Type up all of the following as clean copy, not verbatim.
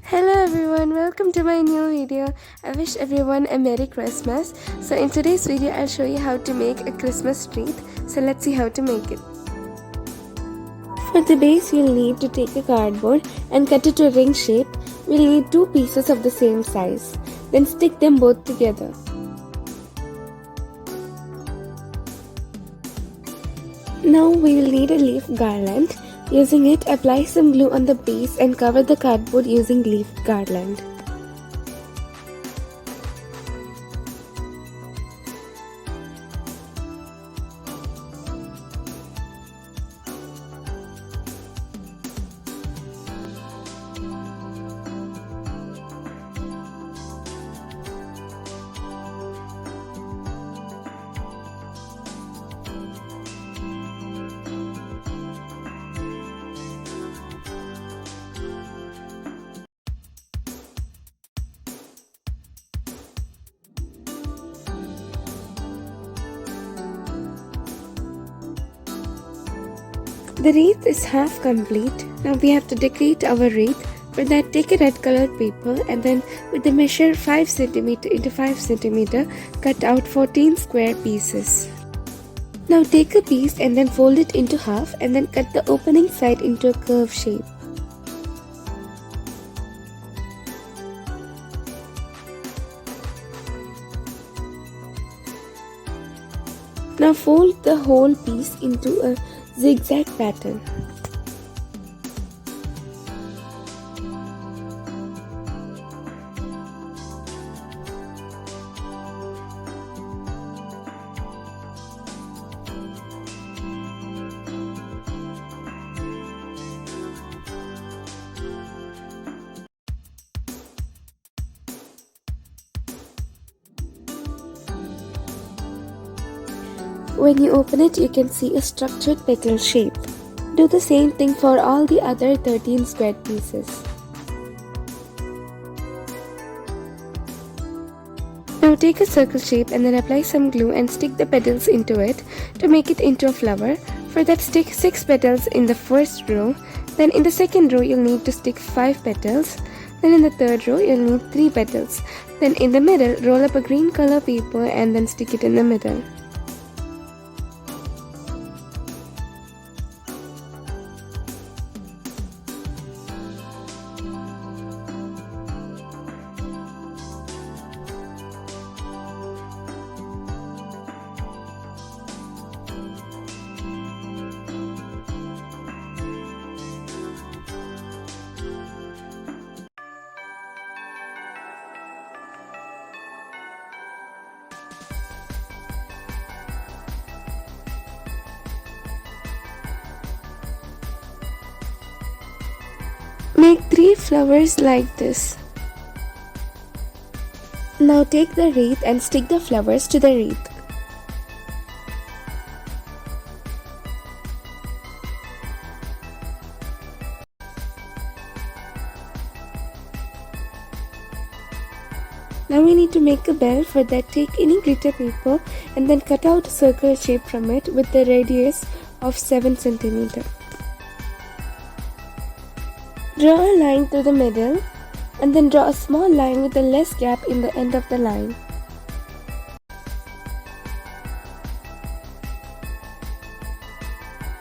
Hello everyone, welcome to my new video. I wish everyone a Merry Christmas. So in today's video I'll show you how to make a Christmas wreath. So let's see how to make it. For the base you'll need to take a cardboard and cut it to a ring shape. We'll need two pieces of the same size. Then stick them both together. Now we will need a leaf garland. Using it, apply some glue on the base and cover the cardboard using leaf garland. The wreath is half complete. Now we have to decorate our wreath. For that, take a red colored paper and then with the measure 5 cm into 5 cm, cut out 14 square pieces. Now take a piece and then fold it into half and then cut the opening side into a curve shape. Now fold the whole piece into a zigzag pattern. When you open it, you can see a structured petal shape. Do the same thing for all the other 13 squared pieces. Now take a circle shape and then apply some glue and stick the petals into it to make it into a flower. For that, stick 6 petals in the first row. Then in the second row, you'll need to stick 5 petals. Then in the third row, you'll need 3 petals. Then in the middle, roll up a green color paper and then stick it in the middle. Make 3 flowers like this. Now take the wreath and stick the flowers to the wreath. Now we need to make a bell. For that, take any glitter paper and then cut out a circle shape from it with the radius of 7 cm. Draw a line through the middle and then draw a small line with a less gap in the end of the line.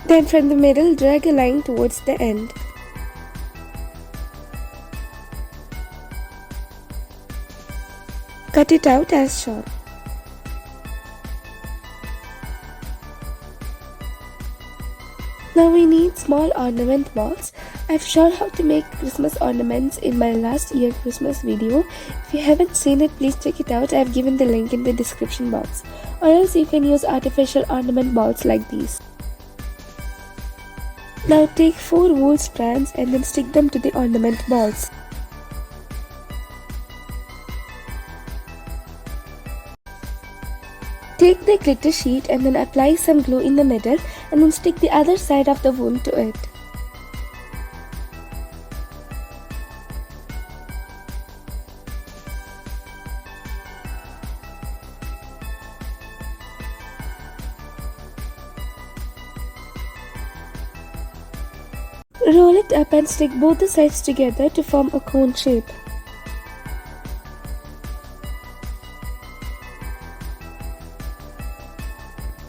Then from the middle, drag a line towards the end. Cut it out as shown. Now we need small ornament balls. I've shown how to make Christmas ornaments in my last year Christmas video. If you haven't seen it, please check it out. I've given the link in the description box. Or else you can use artificial ornament balls like these. Now take 4 wool strands and then stick them to the ornament balls. Take the glitter sheet and then apply some glue in the middle and then stick the other side of the wool to it. Roll it up and stick both the sides together to form a cone shape.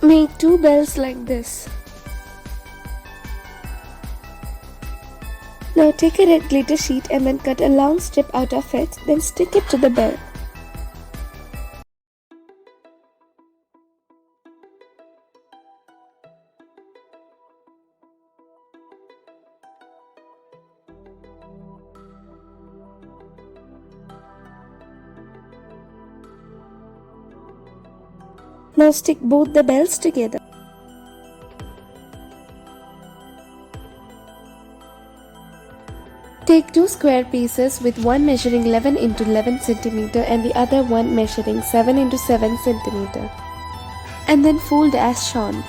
Make 2 bells like this. Now take a red glitter sheet and then cut a long strip out of it, then stick it to the bell. Now stick both the bells together. Take 2 square pieces with one measuring 11 into 11 cm and the other one measuring 7 into 7 cm and then fold as shown.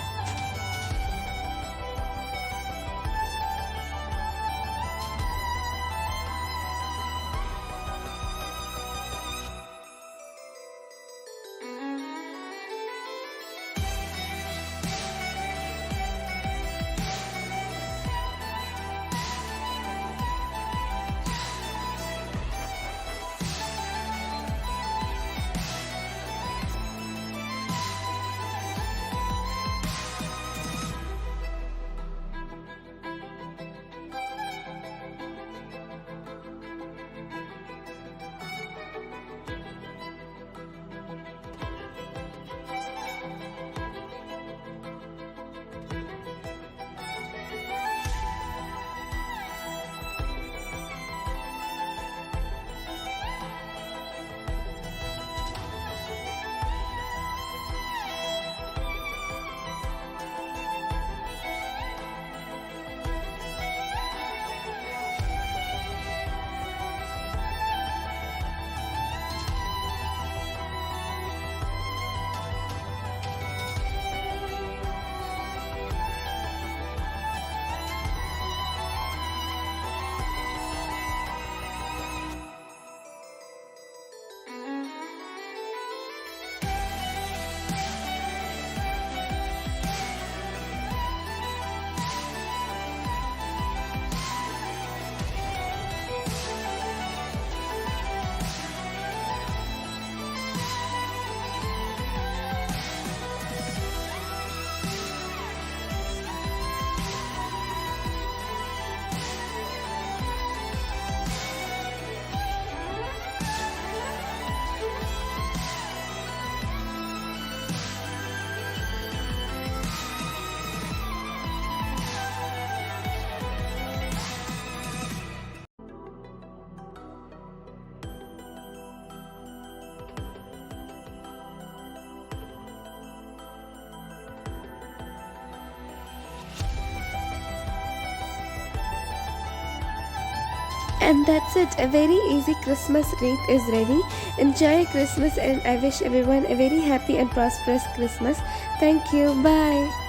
And that's it, a very easy Christmas wreath is ready. Enjoy Christmas and I wish everyone a very happy and prosperous Christmas. Thank you, bye.